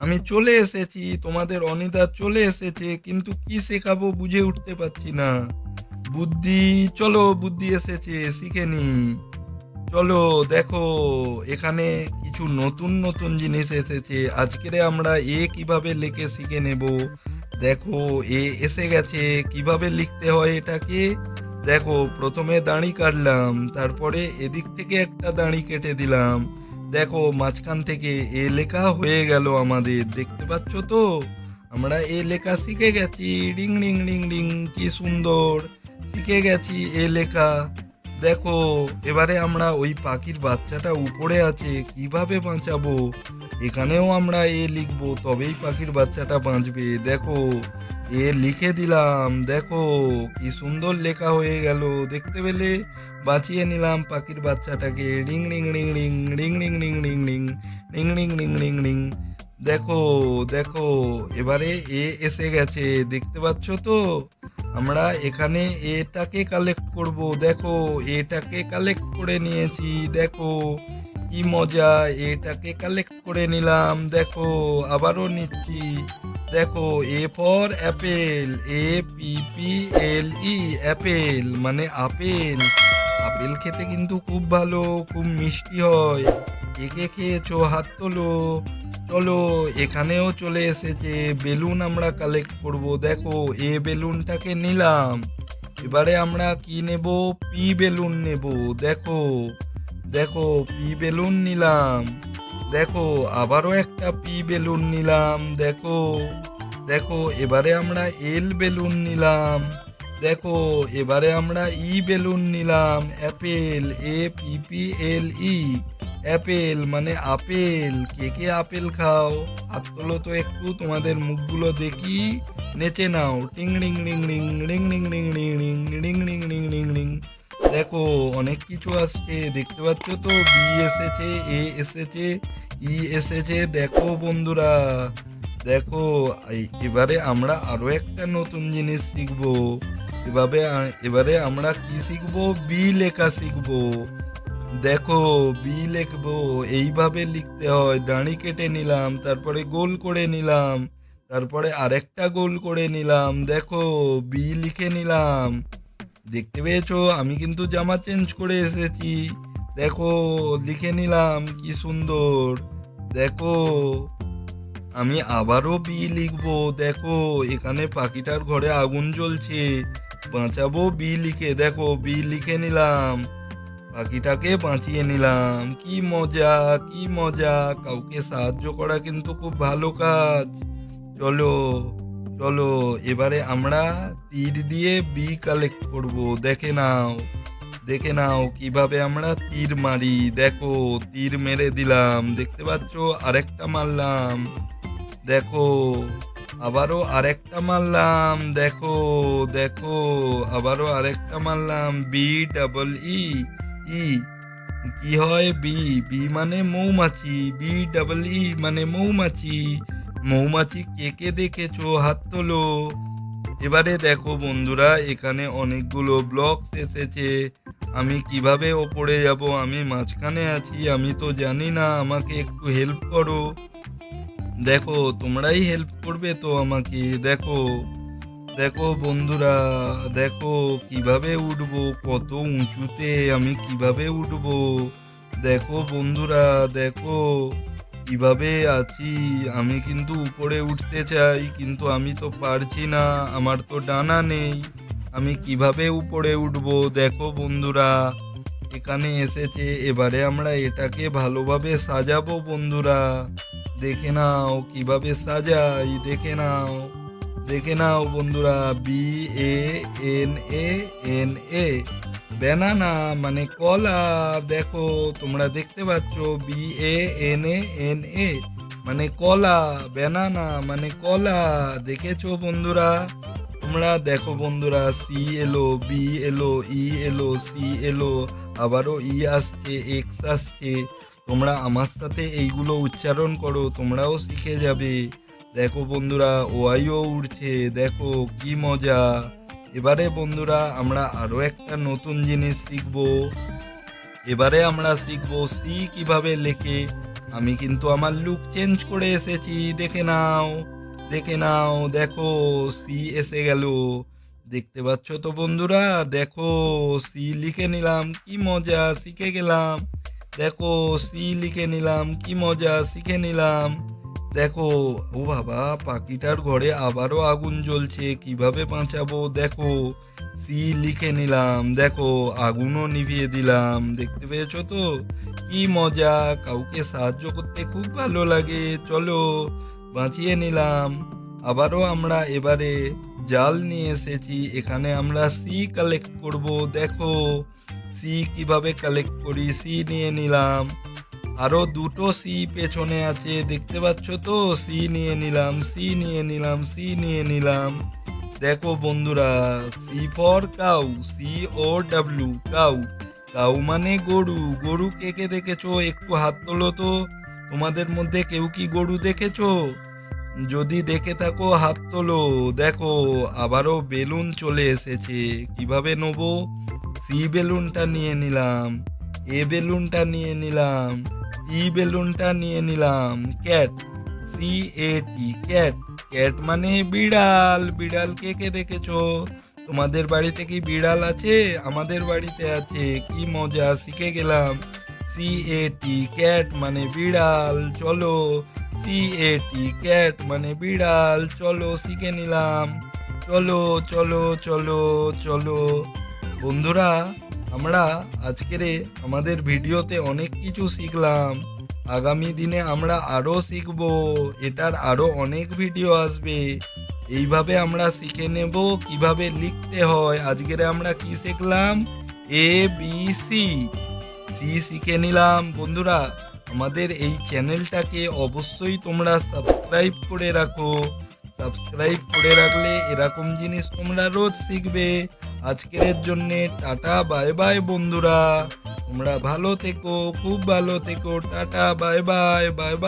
আমি চলে এসেছি, তোমাদের অনিদা চলে এসেছে, কিন্তু কি শেখাবো বুঝে উঠতে পারছি না। বুদ্ধি, চলো বুদ্ধি এসেছে, শিখে নি। চলো, দেখো, এখানে কিছু নতুন নতুন জিনিস এসেছে। আজকের আমরা কিভাবে লিখে শিখে নেব। দেখো, এসে গেছে। কিভাবে লিখতে হয় এটাকে দেখো। প্রথমে দাড়ি কাটলাম, তারপরে এদিক থেকে একটা দাড়ি কেটে দিলাম। দেখো, মাঝখান থেকে লেখা হয়ে গেল আমাদের, দেখতে পাচ্ছ তো। আমরা লেখা শিখে গেছি। রিং রিং রিং রিং, কি সুন্দর শিখে গেছি লেখা। দেখো, এবারে আমরা ওই পাখির বাচ্চাটা উপরে আছে, কিভাবে বাঁচাবো। এখানেও আমরা লিখবো, তবেই পাখির বাচ্চাটা বাঁচবে। দেখো, লিখে দিলাম। দেখো, কি সুন্দর লেখা হয়ে গেল, দেখতে পেলে। বাঁচিয়ে নিলাম পাখির বাচ্চাটাকে। Ring ring ring ring ring ring ring ring ring ring ring ring ring ring. দেখো, দেখো, এবারে এসে গেছে, দেখতে পাচ্ছ তো। আমরা এখানে এটাকে কালেক্ট করব। দেখো, এটাকে কালেক্ট করে নিয়েছি। দেখো, কি মজা, এটাকে কালেক্ট করে নিলাম। দেখো, আবারও নিচ্ছি। দেখো, A for Apple, APPLE, Apple মানে আপেল। আপেল খেতে কিন্তু খুব ভালো, খুব মিষ্টি হয়। কে কে খেয়েছো হাত তোলো। চলো, এখানেও চলে এসেছে। বেলুন আমরা কালেক্ট করব। দেখো, বেলুনটাকে নিলাম। এবারে আমরা কি নেব, পি বেলুন নেব। দেখো, দেখো, পি বেলুন নিলাম। দেখো, আবারও একটা পি বেলুন নিলাম। দেখো, দেখো, এবারে আমরা এল বেলুন নিলাম। দেখো, এবারে আমরা বেলুন নিলাম। অ্যাপেল, APPLE, অ্যাপেল মানে আপেল। কে কে আপেল খাও হাত তোলো তো একটু, তোমাদের মুখগুলো দেখি। নেচে নাও, টিং ring ring ring ring ring ring ring ring ring ring ring ring ring. দেখো, অনেক কিছু আসছে, দেখতে পাচ্ছ তো। বি এসেছে, এসেছে, এসেছে। দেখো বন্ধুরা, দেখো, এবারে আমরা আরো একটা নতুন জিনিস শিখবো। এবারে আমরা কি শিখবো, বি লেখা শিখবো। দেখো, বি লিখবো, এইভাবে লিখতে হয়। দাড়ি কেটে নিলাম, তারপরে গোল করে নিলাম, তারপরে আরেকটা গোল করে নিলাম। দেখো, বি লিখে নিলাম। দেখতে পেয়েছো, আমি কিন্তু জামা চেঞ্জ করে এসেছি। দেখো, লিখে নিলাম, কি সুন্দর। দেখো, আমি আবারও বি লিখবো। দেখো, এখানে পাখিটার ঘরে আগুন জ্বলছে, বাঁচাবো বি লিখে। দেখো, বি লিখে নিলাম, পাখিটাকে বাঁচিয়ে নিলাম। কি মজা, কি মজা। কাউকে সাহায্য করা কিন্তু খুব ভালো কাজ। চলো, চলো, এবারে আমরা তীর দিয়ে বি কালেক্ট করব। দেখে নাও, দেখে নাও কিভাবে আমরা তীর মারি। দেখো, তীর মেরে দিলাম, দেখতে পাচ্ছ। আরেকটা মারলাম। দেখো, আবারও আরেকটা মারলাম। দেখো, দেখো, আবারও আরেকটা মারলাম। BEE, ই কি হয়, বি, বি মানে মৌমাছি। BEE মানে মৌমাছি। মৌমাছি কে কে দেখেছো হাত তোলো। এবারে দেখো বন্ধুরা, এখানে অনেকগুলো ব্লকস এসেছে। আমি কিভাবে ওপরে যাব, আমি মাঝখানে আছি, আমি তো জানি না। আমাকে একটু হেল্প করো। দেখো, তোমরাই হেল্প করবে তো আমাকে। দেখো, দেখো বন্ধুরা, দেখো কিভাবে উঠবো, কত উঁচুতে আমি কিভাবে উঠবো। দেখো বন্ধুরা, দেখো কিভাবে আছি। আমি কিন্তু উপরে উঠতে চাই, কিন্তু আমি তো পারছি না, আমার তো ডানা নেই। আমি কিভাবে উপরে উঠবো। দেখো বন্ধুরা, এখানে এসেছে। এবারে আমরা এটাকে ভালোভাবে সাজাবো বন্ধুরা। দেখে নাও কিভাবে সাজাই, দেখে নাও, দেখে নাও বন্ধুরা। BANANA, ব্যানানা মানে কলা। দেখো, তোমরা দেখতে পাচ্ছ, BANANA মানে কলা, ব্যানানা মানে কলা। দেখেছো বন্ধুরা, তোমরা দেখো বন্ধুরা। সি এলো, বি এলো, ই এলো, সি এলো, আবারও আসছে, এক্স আসছে। তোমরা আমার সাথে এইগুলো উচ্চারণ করো, তোমরাও শিখে যাবে। দেখো বন্ধুরা, ওয়াইও উঠছে। দেখো কি মজা। এবারে বন্ধুরা, আমরা আরো একটা নতুন জিনিস শিখবো। এবারে আমরা শিখবো সি কিভাবে লেখে। আমি কিন্তু আমার লুক চেঞ্জ করে এসেছি, দেখে নাও, দেখে নাও, দেখো সি এসে গেল। দেখতে পাচ্ছ তো বন্ধুরা, দেখো সি লিখে নিলাম, কি মজা, শিখে গেলাম। দেখো সি লিখে নিলাম, কি মজা, শিখে নিলাম। দেখো, ও বাবা, পাখিটার ঘরে আবারও আগুন জ্বলছে, কিভাবে বাঁচাবো। দেখো সি লিখে নিলাম, দেখো আগুনও নিভিয়ে দিলাম। দেখতে পেয়েছো তো, কি মজা, কাউকে সাহায্য করতে খুব ভালো লাগে। চলো, বাঁচিয়ে নিলাম। আবারও আমরা এবারে জাল নিয়ে এসেছি, এখানে আমরা সি কালেক্ট করব। দেখো সি কিভাবে কালেক্ট করি, সি নিয়ে নিলাম। আরো দুটো সি পেছনে আছে, দেখতে পাচ্ছ তো, সি নিয়ে নিলাম, সি নিয়ে নিলাম, সি নিয়ে নিলাম। দেখো বন্ধুরা, C for cow, C O W, cow. Cow মানে গরু। গরু কে কে দেখেছো একটু হাত তোলো তো। তোমাদের মধ্যে কেউ কি গরু দেখেছো? যদি দেখে থাকো হাত তোলো। দেখো আবারও বেলুন চলে এসেছে, কিভাবে নেবো। সি বেলুনটা নিয়ে নিলাম, এ বেলুনটা নিয়ে নিলাম, টি বেলুনটা নিয়ে নিলাম। ক্যাট, সি এ টি, ক্যাট। ক্যাট মানে বিড়াল। বিড়াল কে কে দেখেছো? তোমাদের বাড়িতে কি বিড়াল আছে? আমাদের বাড়িতে আছে, কি মজা, শিখে গেলাম। সি এ টি, ক্যাট মানে বিড়াল। চলো, সি এ টি, ক্যাট মানে বিড়াল। চলো, শিখে নিলাম। চলো চলো চলো চলো। বন্ধুরা, আমরা আজকের আমাদের ভিডিওতে অনেক কিছু শিখলাম। আগামী দিনে আমরা আরও শিখব, এটার আরও অনেক ভিডিও আসবে। এইভাবে আমরা শিখে নেব কিভাবে লিখতে হয়। আজকের আমরা কি শিখলাম? A B C. সি শিখে নিলাম। বন্ধুরা, আমাদের এই চ্যানেলটাকে অবশ্যই তোমরা সাবস্ক্রাইব করে রাখো। সাবস্ক্রাইব করে রাখলে এরকম জিনিস তোমরা রোজ শিখবে। আজকের জন্যে টাটা, বাই বাই বন্ধুরা। তোমরা ভালো থেকো, খুব ভালো থেকো। Tata, bye bye, bye bye.